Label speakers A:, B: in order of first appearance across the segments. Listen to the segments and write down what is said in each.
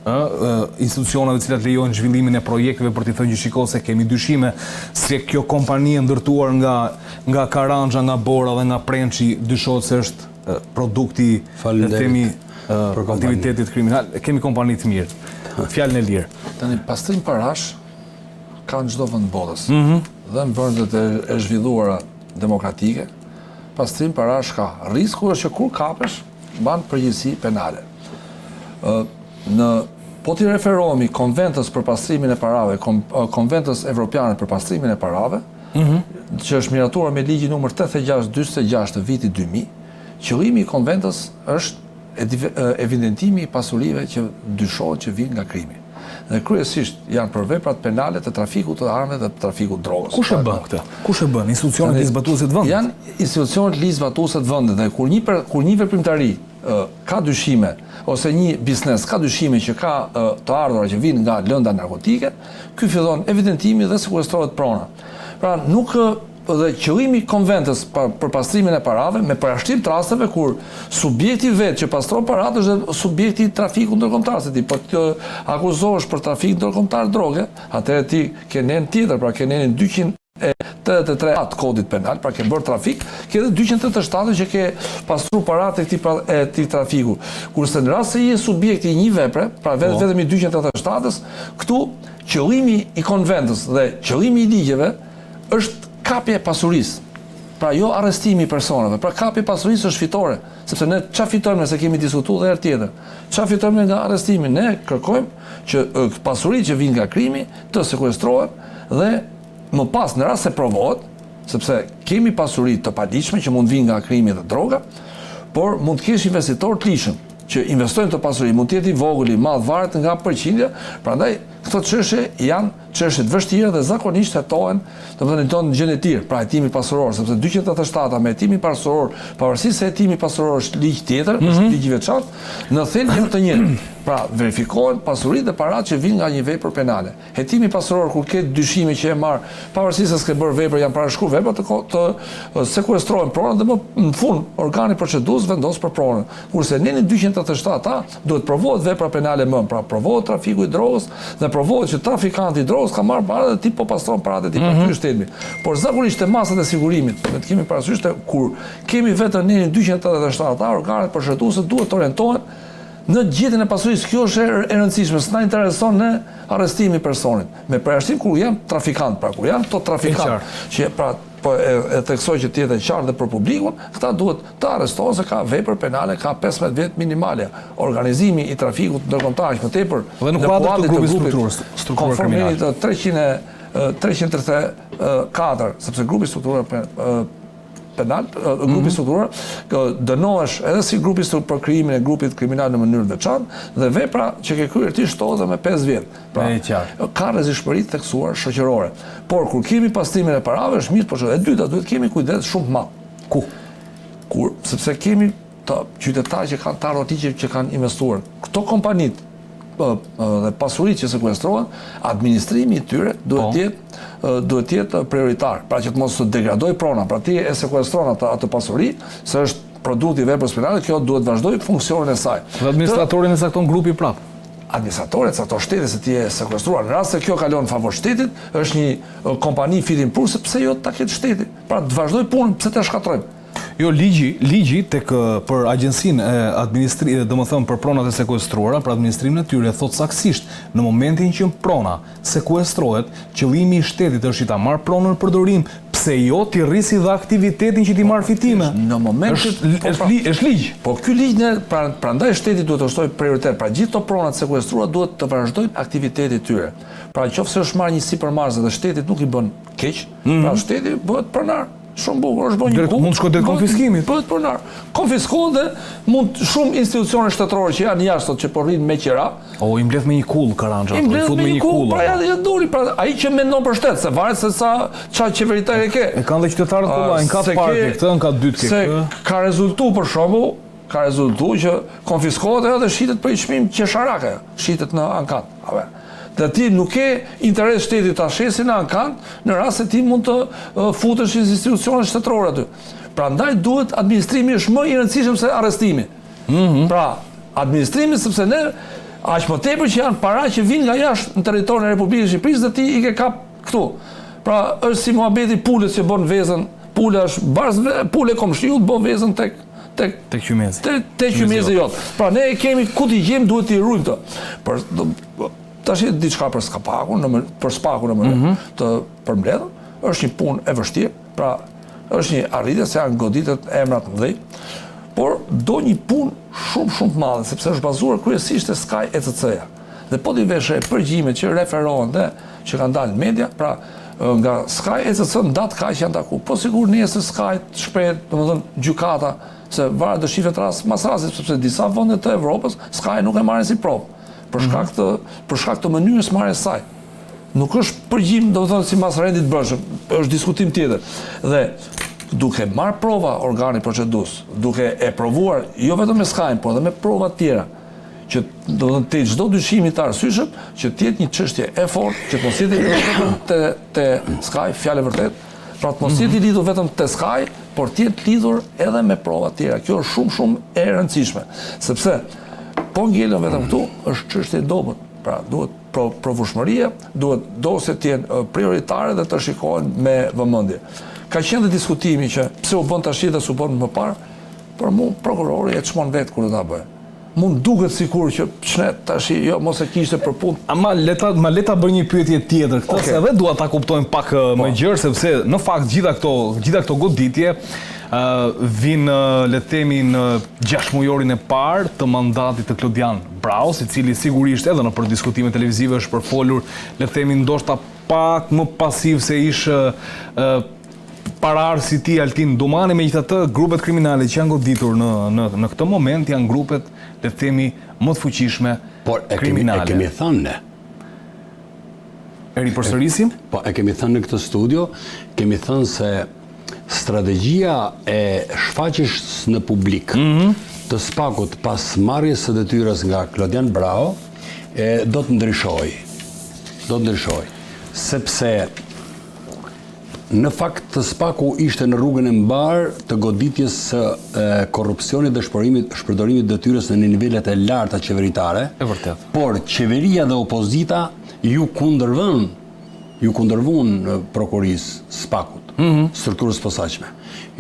A: institucioneve cilat lejojnë zhvillimin e projekteve për t'i thënë që shiko se kemi dyshime se kjo kompani e ndërtuar nga Karanxha, nga Bora dhe nga Prençi dyshohet se është produkti themi aktivitetit kriminal. Kemi kompani të mirë. Fjalën e lirë.
B: Tani pastrim parash ka në çdo vend botës. Dhe në vendet e zhvilluara demokratike, pastrim parash ka. Risku është që kur kapesh, ban përgjegjësi penale. Po t'i referohemi konventës për pastrimin e parave, konventës evropiane për pastrimin e parave, që është miratuar me ligjin numër 8646 të vitit 2000, qëllimi i konventës është evidentimi i pasurive që dyshohet që vijnë nga krimi. Dhe kryesisht janë për veprat penale të trafikut të armëve dhe të trafikut drogës.
A: Kush e bën këtë? Kush e bën? Institucionet ligjzbatuese të vendit?
B: Janë institucionet ligjzbatuese të vendit dhe kur një veprimtari ka dyshime ose një biznes ka dyshime që ka të ardhurat që vinë nga lënda narkotike, ky fillon evidentimi dhe sekuestrohet prona. Pra nuk dhe qëllimi i konventës për pastrimin e parave me parashtim të rasteve kur subjekti vetë që pastron paratë është subjekti i trafikut ndërkombëtar, se ti po të akuzohesh për trafik ndërkombëtar droge, atëherë ti ke nen tjetër, pra ke nenin 283 atë kodit penal, pra ke bërë trafik, ke edhe 287 që ke pastruar paratë e këtij trafiku. Kurse në rast se je subjekti i një vepre, pra vetëm i 287-s, këtu qëllimi i konventës dhe qëllimi i ligjeve është kapje e pasurisë. Pra jo arrestimi i personave, pra kapje e pasurisë është fitore, sepse ne çfarë fitojmë nëse kemi diskutuar edhe herë tjetër. Çfarë fitojmë nga arrestimi? Ne kërkojmë që pasuritë që vijnë nga krimi të sekuestrohen dhe më pas në rast se provohet, sepse kemi pasuri të paligjshme që mund vinë nga krimi dhe droga, por mund të kesh investitor të lishëm që investojnë të pasuri, mund të jetë i vogël, i madh, varet nga përqindja, prandaj këto çështje janë çështje të vështira dhe zakonisht hetohen, domethënë tonë në gjendje të tillë, pra hetimi pasuror, sepse 287 me hetimin pasuror, pavarësisht se hetimi pasuror është ligj tjetër, është ligj i veçantë, në thelb janë të njëjtë. Pra verifikohen pasuritë dhe paratë që vijnë nga një vepër penale. Hetimi pasuror kur ke dyshime që e marr, pavarësisht se s'ke bërë vepër, janë parashkuar vepra të sekuestrohen pronën dhe më në fund organi procedues vendos për pronën. Kurse neni 287 duhet provohet vepra penale më, pra provohet trafiku i drogës dhe provohet që trafikanti i drogës ka marrë paratë dhe ti po pastron paratë e ti për ky shtemi. Por zakonisht te masat e sigurimit, ne kemi parasysh kur kemi vetëm nenin 287 organet proceduese duhet të orientohen në gjetjen e pasurisë. Kjo është e rëndësishme, s'na intereson në arrestimi i personit. Me përjashtim kur janë trafikant, pra kur janë to trafikant, që pra po e theksoj që të jetë qartë dhe për publikun, këta duhet të arrestohen se ka vepër penale, ka 15 vjet minimale. Organizimi i trafikut ndërkombëtar më tepër
A: dhe në kuadër të grupit strukturor kriminal.
B: 334, sepse grupi strukturor penal, grupi strukturor, dënohesh edhe si grupi për krijimin e grupit kriminal në mënyrë të veçantë dhe vepra që ke kryer ti shtohet me 5 vjet. Pra, ka rrezikshmëri të theksuar shoqërore. Por kur kemi pastrimin e parave është mirë, por e dyta duhet kemi kujdes shumë të madh. Sepse kemi të qytetarë që kanë të arrotigje që kanë investuar. Këto kompanitë dhe pasuritë që sekuestrohen, administrimi i tyre duhet të jetë prioritar, pra që të mos të degradoj prona, pra ti e sekuestron atë pasuri, se është produkti i veprës penale, kjo duhet vazhdoj funksionin e saj.
A: Dhe administratorin e cakton grupi prap.
B: Administratori cakton shteti se ti e sekuestruar. Në rast se kjo kalon në favor shtetit, është një kompani fitimpruse, pse jo ta ketë shteti? Pra të vazhdoj punën, pse ta shkatrojmë?
A: Jo, ligji tek për agjencinë e administrimit, domethënë për pronat e sekuestruara, për administrimin e tyre thot saktësisht, në momentin që prona sekuestrohet, qëllimi i shtetit është ta marrë pronën në përdorim, pse jo ti rrisi dhe aktivitetin që ti marr fitime.
B: Në momentin
A: është ligj.
B: Po ky ligj prandaj shteti duhet të shtojë prioritet, pra gjithë to pronat sekuestruara duhet të vazhdojnë aktivitetin e tyre. Pra nëse është marrë një sipërmarrëse dhe shtetit nuk i bën keq, pra shteti bëhet pronar. Shumë bukur, është bën një punë.
A: Mund shkoj drejt konfiskimit.
B: Bëhet pronar. Konfiskohen dhe mund shumë institucione shtetërore që janë jashtë sot që po rrin me qira.
A: I mbledh me një kull Karanxha,
B: i fut me një kull. Pra ja duri, pra ai që mendon për shtet, se varet se sa çfarë qeveritar e ke.
A: E kanë dhe qytetarët kollaj, ka parti këtë, ka dytë
B: këtë. Se ka rezultuar për shembull, që konfiskohet edhe shitet për çmim qesharake, shitet në ankat. Dhe ti nuk ke interes shtetit ta shesin në ankant, në rast se ti mund të futesh në institucione shtetërore aty. Prandaj duhet administrimi është më i rëndësishëm se arrestimi. Pra, administrimi sepse ne Aq më tepër që janë para që vinë nga jashtë në territorin e Republikës së Shqipërisë dhe ti i ke kap këtu. Pra është si muhabeti pulës që bën vezën, pula është barzë, pule komshiu të bën vezën tek
A: qymezi.
B: Tek qymezi jot. Pra ne kemi ku t'i gjejmë, duhet t'i ruajmë këtë. Tash diçka për skapakun, për spakun në mënyrë të përmbledhur, është një punë e vështirë. Pra është një arritje se janë goditet emra të mëdhenj, por do një punë shumë të madhe, sepse është bazuar kryesisht te Sky ECC-ja. Dhe po t'i vesh përgjimet që referohen dhe që kanë dalë në media, pra nga Sky ECC në datë kaq janë taku. Po sigur nesër Sky shpejt, domethënë gjykata, se varet do shifet rast mas rasti, sepse disa vende të Evropës Sky nuk e marrin si provë për shkak të mënyrës marrjes së saj. Nuk është përgjim, domethënë si mas rendit bërshëm, është diskutim tjetër. Dhe duke marrë prova organi procedus, duke e provuar jo vetëm me Sky, por edhe me prova të tjera, që domethënë te çdo dyshimi të arsyeshëm që të jetë një çështje e fortë, që të mos jetë vetëm te Sky, fjalë e vërtet, pra të mos jetë lidhur vetëm te Sky, por të jetë lidhur edhe me prova të tjera. Kjo është shumë e rëndësishme, sepse po ngelen vetëm këtu është çështje e dobët. Pra duhet provueshmëria, duhet dosjet të jenë prioritare dhe të shikohen me vëmendje. Ka qenë dhe diskutimi që pse u bën tash dhe s'u bën më parë, por mu prokurori e çmon vetë kur do ta bëjë. Mund duket sikur që çnet tash jo mos e kishte për punë.
A: Ama leta bëj një pyetje tjetër këtë, se edhe dua ta kuptojmë pak më gjerë, sepse në fakt gjitha këto goditje vinë le të themi në 6 mujorin e parë të mandatit të Klodian Braus, i cili sigurisht edhe në për diskutime televizive është përfolur, le të themi ndoshta pak më pasiv se ishte pararë si ti Altin Dumani. Megjithatë, grupet kriminale që janë goditur në këtë moment janë grupet, le të themi, më të fuqishme kriminale.
C: E kemi thënë ne.
A: E ripërsërisim?
C: Po, e kemi thënë në këtë studio, kemi thënë se strategjia e shfaqjes në publik të Spakut pas marrjes së detyrës nga Klodian Brau do të ndryshojë. Do të ndryshojë, sepse në fakt të Spaku ishte në rrugën e mbar të goditjes së korrupsionit dhe shpërdorimit detyrës në nivelet e larta qeveritare.
A: E vërtet.
C: Por qeveria dhe opozita ju kundërvun prokurisë Spakut, strukturës posaçme.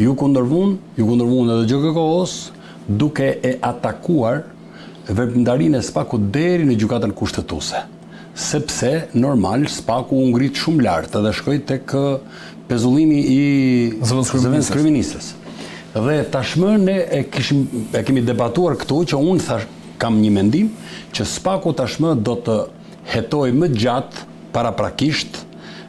C: Ju kundërvun edhe GKK-s duke e atakuar veprimtarinë e Spakut deri në gjykatën kushtetuese. Sepse normal Spaku u ngrit shumë lart dhe shkoi tek pezullimi i zëvendës kryeministres. Dhe tashmë ne e kemi debatuar këtu që unë thash kam një mendim që Spaku tashmë do të hetoj më gjatë paraprakisht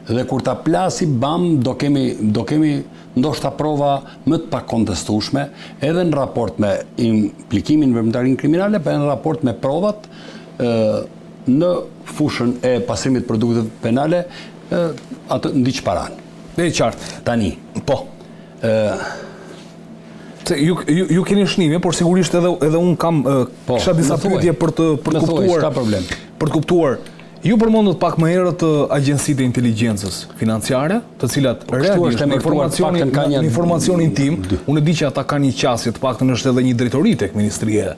C: dhe kur ta plasi bam do kemi ndoshta prova më të pakontestueshme edhe në raport me implikimin në veprimtarinë kriminale, por edhe në raport me provat në fushën e pasrimit produkteve penale atë ndiq paran.
A: E qartë.
C: Tani.
A: Po. Ju keni shnime, por sigurisht edhe unë kam kisha disa pyetje për të kuptuar.
C: Ka problem.
A: Për të kuptuar. Ju përmendët pak më herët agjencitë e inteligjencës financiare, të cilat realisht në informacionin tim, unë e di që ata kanë një qasje, të paktën është edhe një drejtori tek Ministria e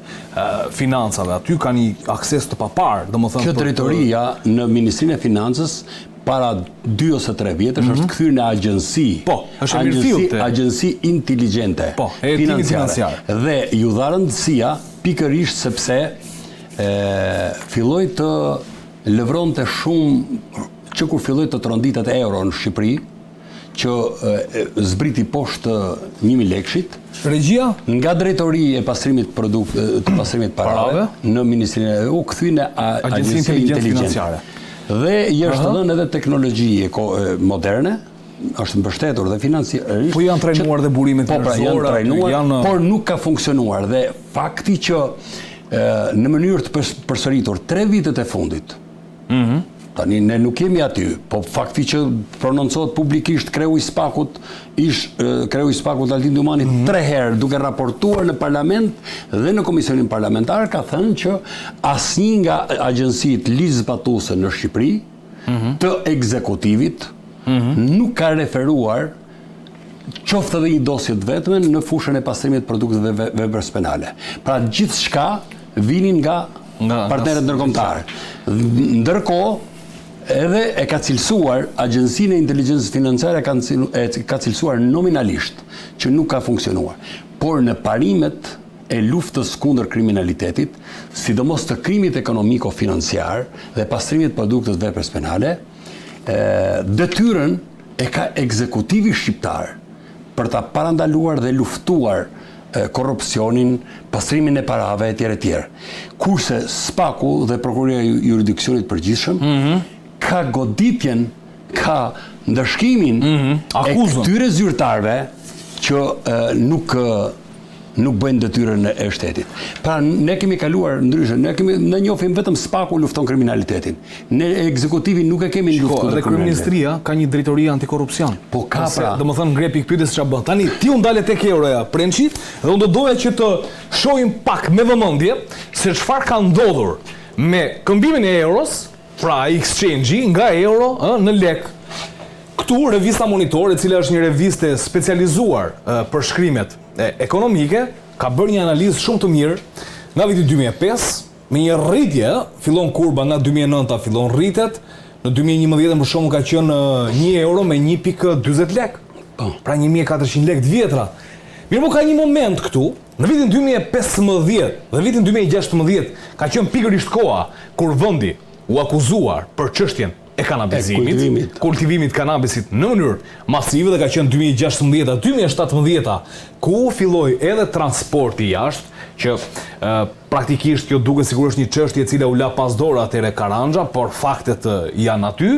A: Financave, aty kanë një akses të papar, domethënë.
C: Kjo drejtoria në Ministrinë e Financës para 2 ose 3 vjetësh është kthyer në agjenci.
A: Po, është mirëfillt.
C: Agjenci inteligjente.
A: Po, e financiare.
C: Dhe ju dha rëndësia pikërisht sepse filloi të lëvronte shumë që kur filloi të tronditet euro në Shqipëri, që zbriti poshtë 1000 lekshit.
A: Regjia?
C: Nga drejtori e pastrimit të pastrimit parave në Ministrinë u kthye në agjenci inteligjente. Dhe i është dhënë edhe teknologji moderne, është mbështetur dhe financiarisht.
A: Po janë trajnuar dhe burimet
C: njerëzore, por nuk ka funksionuar dhe fakti që në mënyrë të përsëritur 3 vitet e fundit. Tani ne nuk jemi aty, po fakti që prononcohet publikisht kreu i Spakut Altin Dumani 3 herë duke raportuar në parlament dhe në komisionin parlamentar ka thënë që asnjë nga agjencitë ligjzbatuese në Shqipëri të ekzekutivit nuk ka referuar qoftë edhe një dosje të vetme në fushën e pastrimit të produkteve veprës penale. Pra gjithçka vinin nga partnerët ndërkombëtar. Ndërkohë, edhe e ka cilësuar Agjencinë e Inteligjencës Financiare ka cilësuar nominalisht që nuk ka funksionuar, por në parimet e luftës kundër kriminalitetit, sidomos të krimit ekonomiko-financiar dhe pastrimit produktës veprës penale, detyrën e ka ekzekutivi shqiptar për ta parandaluar dhe luftuar korrupsionin, pastrimin e parave etj. Kurse SPAK-u dhe Prokuroria e Jurisdiksionit Përgjithshëm ka goditjen, ka ndëshkimin e këtyre zyrtarëve që nuk bëjnë detyrën e shtetit. Pra ne kemi kaluar ndryshe, ne njohim vetëm SPAK-u lufton kriminalitetin. Ne ekzekutivi nuk e kemi luftuar.
A: Dhe Kryeministria ka një drejtori antikorrupsion.
C: Po ka pra.
A: Domethënë ngre pikë pyetjes ç'a bën. Tani ti u ndale tek euroja, Prençi, dhe unë do doja që të shohim pak me vëmendje se çfarë ka ndodhur me këmbimin e euros, pra exchange nga euro në lek. Këtu revista Monitor, e cila është një revistë specializuar për shkrimet ekonomike, ka bërë një analizë shumë të mirë nga viti 2005, me një rritje, fillon kurba nga 2009 fillon rritet, në 2011 për shembull ka qenë 1 euro me 1.40 lek. Pra 1400 lek të vjetra. Mirë, po ka një moment këtu, në vitin 2015 dhe vitin 2016 ka qenë pikërisht koha kur vendi u akuzuar për çështjen e kanabizimit, kultivimit kanabisit në mënyrë masive, dhe ka qenë 2016-2017 ku filloi edhe transporti jashtë, që praktikisht kjo duket sigurisht një çështje e cila u la pas dorë atëre Karanja, por faktet janë aty,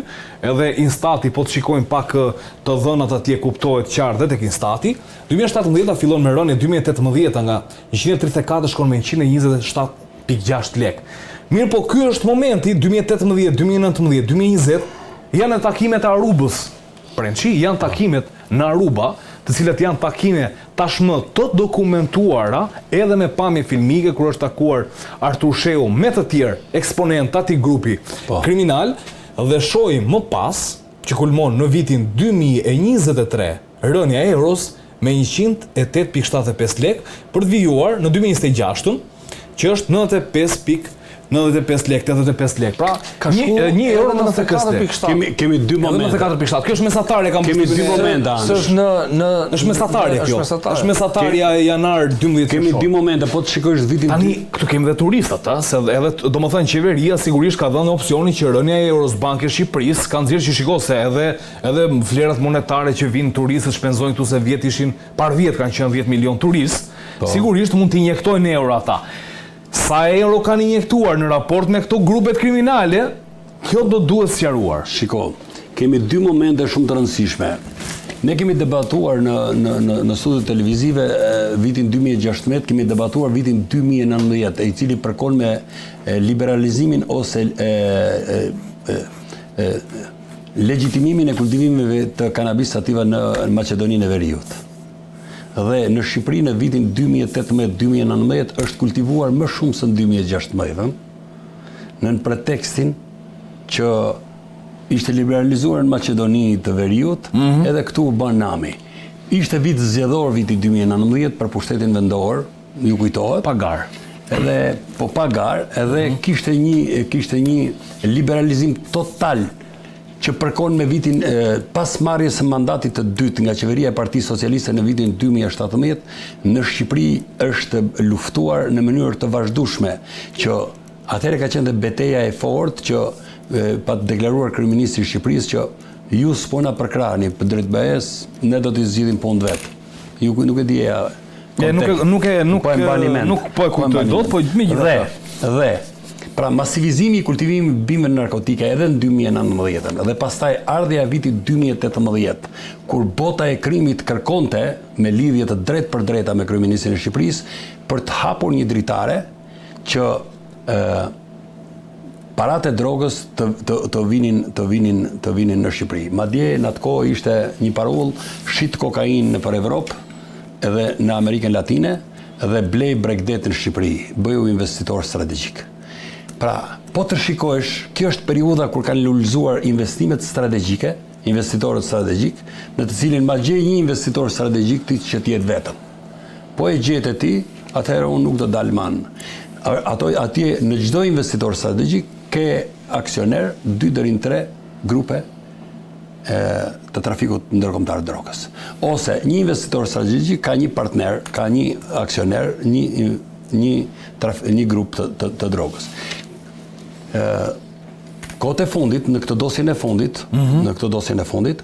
A: edhe Instati, po të shikojmë pak të dhënat atje, kuptohet qartë dhe tek Instati. 2017 fillon me rënje, 2018 nga 134 shkon me 127.6 lek. Mirë, po ky është momenti 2018, 2019, 2020 janë takimet e Arubës. Prençi, janë takimet në Aruba, të cilat janë takime tashmë të dokumentuara edhe me pamje filmike, kur është takuar Artur Sheu me të tjerë eksponentë atij grupi kriminal, dhe shohim më pas që kulmon në vitin 2023 rënja e euros me 108.75 lek për të vijuar në 2026, që është 95 lek, 85 lek. Pra, 1 euro 95 lek.
C: Kemi dy momente.
A: 94.7. Kjo është mesatarja, kam
C: kemi dy momente.
A: Është mesatarja kjo. Është mesatarja e janar 12.
C: Kemi dy momente, po të shikosh vitin.
A: Tani këtu kemi dhe turistat, se edhe domethënë qeveria sigurisht ka dhënë opsionin që rënja e euros Banke e Shqipërisë ka nxjerrë që shiko se edhe vlerat monetare që vinë turistët shpenzojnë këtu, se vjet ishin par vjet kanë qenë 10 milion turistë. Sigurisht mund të injektojnë euro ata. Sa euro kanë injektuar në raport me këto grupet kriminale, kjo do duhet sqaruar.
C: Shiko, kemi dy momente shumë të rëndësishme. Ne kemi debatuar në studiot televizive vitin 2016, kemi debatuar vitin 2019, i cili përkon me liberalizimin ose legjitimimin e kultivimeve të kanabis sativa në Maqedoninë e Veriut. Dhe në Shqipëri në vitin 2018-2019 është kultivuar më shumë se në 2016, në pretekstin që ishte liberalizuar në Maqedoni të Veriut, edhe këtu u bën nami. Ishte vit zgjedhor viti 2019 për pushtetin vendor, ju kujtohet?
A: Pagar.
C: Pagar, edhe kishte një liberalizim total që përkon me vitin pas marrjes së mandatit të dytë nga qeveria e Partisë Socialiste në vitin 2017, në Shqipëri është luftuar në mënyrë të vazhdueshme, që atëherë ka qenë betejë e fortë që pa të deklaruar kryeministri i Shqipërisë që ju s'po na përkrahani për drejt BE-s, ne do t'i zgjidhim punë vet. Ju nuk e dija.
A: Nuk po e kujtoj dot, po megjithatë.
C: Dhe pra masivizimi i kultivimit bimëve narkotike edhe në 2019 dhe pastaj ardhja e vitit 2018, kur bota e krimit kërkonte me lidhje të drejtë për drejta me kryeministrin e Shqipërisë për të hapur një dritare që paratë e drogës të vinin në Shqipëri. Madje në atë kohë ishte një parull, shit kokainë nëpër Evropë edhe në Amerikën Latine dhe blej Bregdet në Shqipëri, bëju investitor strategjik. Pra, po të shikosh, kjo është periudha kur kanë lulëzuar investimet strategjike, investitorët strategjik, në të cilin ma gjej një investitor strategjik ti që t'jetë vetëm. Po e gjetë ti, atëherë unë nuk do dalë manë. Atje në çdo investitor strategjik ke aksioner 2 deri në 3 grupe të trafikut ndërkombëtar të drogës. Ose një investitor strategjik ka një partner, ka një aksioner, një grup të drogës. Kohët e fundit, në këtë dosjen e fundit,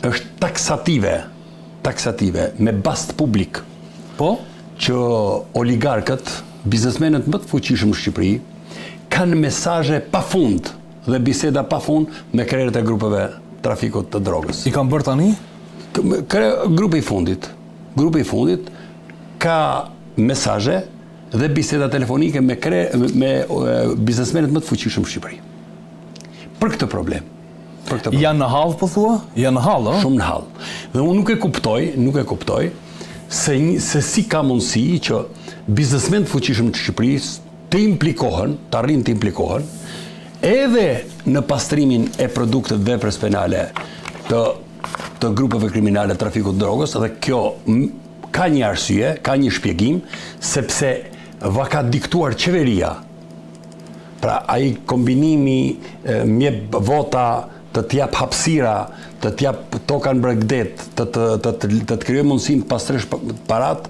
C: është taksative me bast publik.
A: Po?
C: Që oligarkët, biznesmenët më të fuqishëm në Shqipëri, kanë mesazhe pafund dhe biseda pafund me krerët e grupeve trafikut të drogës.
A: I kanë bërë tani?
C: Grupi i fundit ka mesazhe dhe biseda telefonike me biznesmenët më të fuqishëm në Shqipëri. Për këtë problem.
A: Janë në hall, po thua? Janë në hall,
C: Shumë në hall. Dhe unë nuk e kuptoj se si ka mundësi që biznesmenët fuqishëm të Shqipërisë të arrijnë të implikohen edhe në pastrimin e produkteve veprës penale të grupeve kriminale trafikut drogës, dhe kjo ka një arsye, ka një shpjegim, sepse va ka diktuar qeveria. Pra ai kombinimi mjep vota, të t'jap hapësira, të t'jap toka në Bregdet, të krijojë mundësinë të pastresh parat,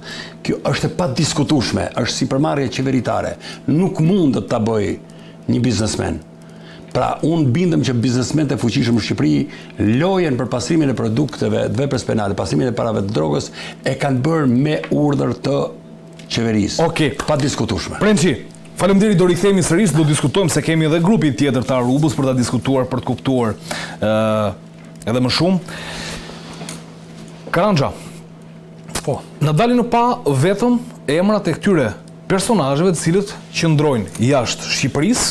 C: kjo është e padiskutueshme, është sipërmarrje qeveritare. Nuk mund të ta bëj një biznesmen. Pra, unë bindem që biznesmenët e fuqishëm në Shqipëri lojen për pastrimin e produkteve të veprës penale, pastrimin e parave të drogës, e kanë bërë me urdhër të qeverisë.
A: Okej.
C: Padiskutueshme.
A: Premçi, faleminderit, do rikthehemi sërish, do diskutojmë se kemi edhe grupi tjetër të Arubës për ta diskutuar, për të kuptuar edhe më shumë. Karanxha. Po, na dalin në pa vetëm emrat e këtyre personazheve të cilët qëndrojnë jashtë Shqipërisë.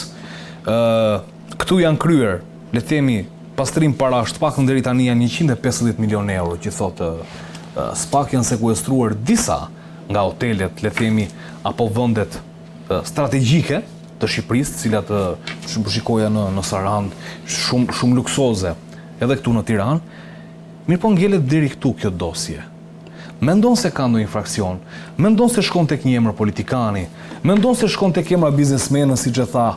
A: Këtu janë kryer, le të themi, pastrim parash, pakun deri tani janë 150 milionë euro, që thotë SPAK janë sekuestruar disa nga hotelet, le të themi, apo vendet strategjike të Shqipërisë, të cilat shikoja në Sarand, shumë luksoze, edhe këtu në Tiranë. Mirë po ngelet deri këtu kjo dosje. Mendon se ka ndonjë infraksion, mendon se shkon tek një emër politikani, mendon se shkon tek emra biznesmenën, siç e tha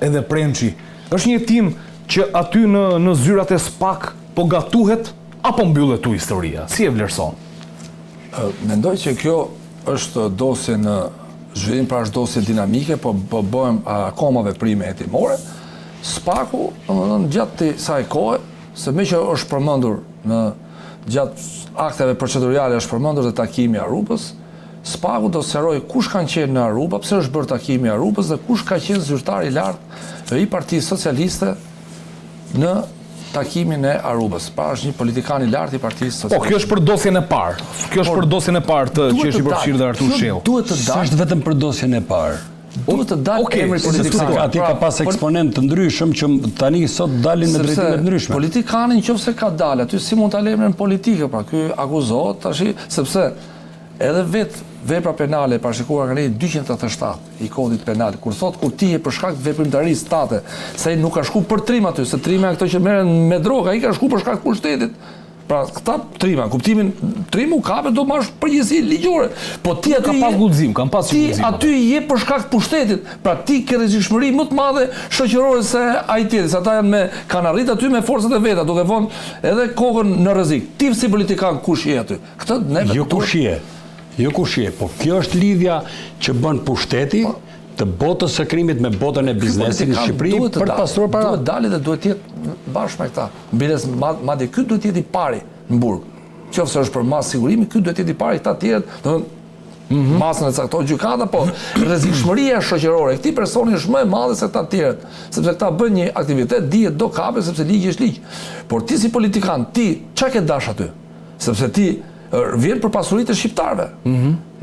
A: edhe Premçi. Është një tim që aty në zyrat e SPAK po gatuhet apo mbyllet tu historia? Si e vlerëson?
B: Mendoj që kjo është dosje në zhvillim, pra është dosje dinamike, po bëhem akoma veprime hetimore. SPAK-u, gjatë kësaj kohe, se me që është përmendur gjatë akteve procedurale është përmendur dhe takimi i Arubës, SPAK-u do sqaroj kush kanë qenë në Aruba, pse është bërë takimi i Arubës dhe kush ka qenë zyrtar i lartë i Partisë Socialiste në takimin e Arubës. Pra është një politikan i lartë i Partisë Socialiste.
A: Po, kjo është për dosjen e parë. Kjo është për dosjen e parë të që është i përfshirë dhe Artur Shehu.
B: Duhet të dalë.
C: Është vetëm për dosjen e parë.
B: Duhet të dalë emri politikan.
C: Atje ka pas eksponent të ndryshëm që tani sot dalin në drejtime të ndryshme.
B: Politikani nëse ka dalë, aty si mund ta lëmë në politikë, pra ky akuzohet tash, sepse edhe vetë vepra penale e parashikuar nga legji 287 i kodit penal, kur ti je për shkak të veprimtarisë tate, se ai nuk ka shku për trim aty, se trima këto që merren me drogë, ai ka shku për shkak të pushtetit. Pra këta trima, kuptimin trimu kape do marrësh përgjegjësi ligjore. Po ti aty
A: kam pas guxim.
B: Ti aty je për shkak të pushtetit. Pra ti ke rrezikshmëri më të madhe shoqërore se ai tjetri. Ata janë kanë arrit aty me forcat e veta, duke vënë edhe kokën në rrezik. Ti si politikan kush je aty? Këtë neve
C: Jo kush je, po kjo është lidhja që bën pushteti të botës së krimit me botën e biznesit në Shqipëri për të pastruar para.
B: Duhet dalë dhe duhet të jetë bashkë me këta. Mbiles madje ky duhet të jetë i pari në burg. Qofse është për masë sigurimi, ky duhet të jetë i pari, këta të tjerë, domethënë masën e cakton gjykata, po rrezikshmëria shoqërore e këtij personi është më e madhe se këta të tjerët, sepse këta bën një aktivitet, dihet do kape sepse ligji është ligj. Por ti si politikan, ti çka ke dash aty? Sepse ti vjen për pasuritë e shqiptarëve.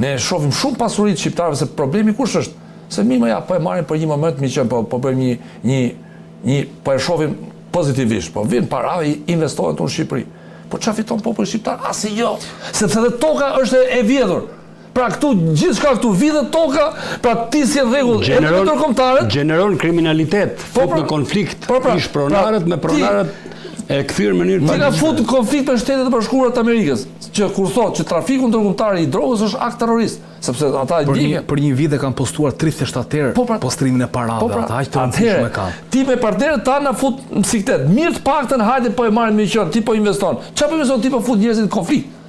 B: Ne shohim shumë pasuri të shqiptarëve, se problemi kush është? Se mirë po e marrin për një moment mi që po bëjmë një po e shohim pozitivisht, po vjen para dhe investohen në Shqipëri. Po çfarë fiton populli shqiptar? Asnjë. Sepse edhe toka është e vjedhur. Pra këtu gjithçka këtu vidhet toka, pra ti si rregull edhe ndërkombëtarët
C: gjeneron kriminalitet, fut në konflikt ish pronarët me pronarët. E kthyer në mënyrë
B: Ti ka fut konflikt me Shtetet e Bashkuara të Amerikës, që kur thotë që trafiku ndërkombëtar i drogës është akt terrorist, sepse ata e ndjekin.
A: Për një vit e kanë postuar 37 herë postrimin e parave, ata aq të rëndësishme kanë.
B: Ti me partnerët tanë na fut në siklet. Mirë të paktën hajde po e marrin me qen, ti po investon. Çfarë po investon ti po fut njerëzit në konflikt?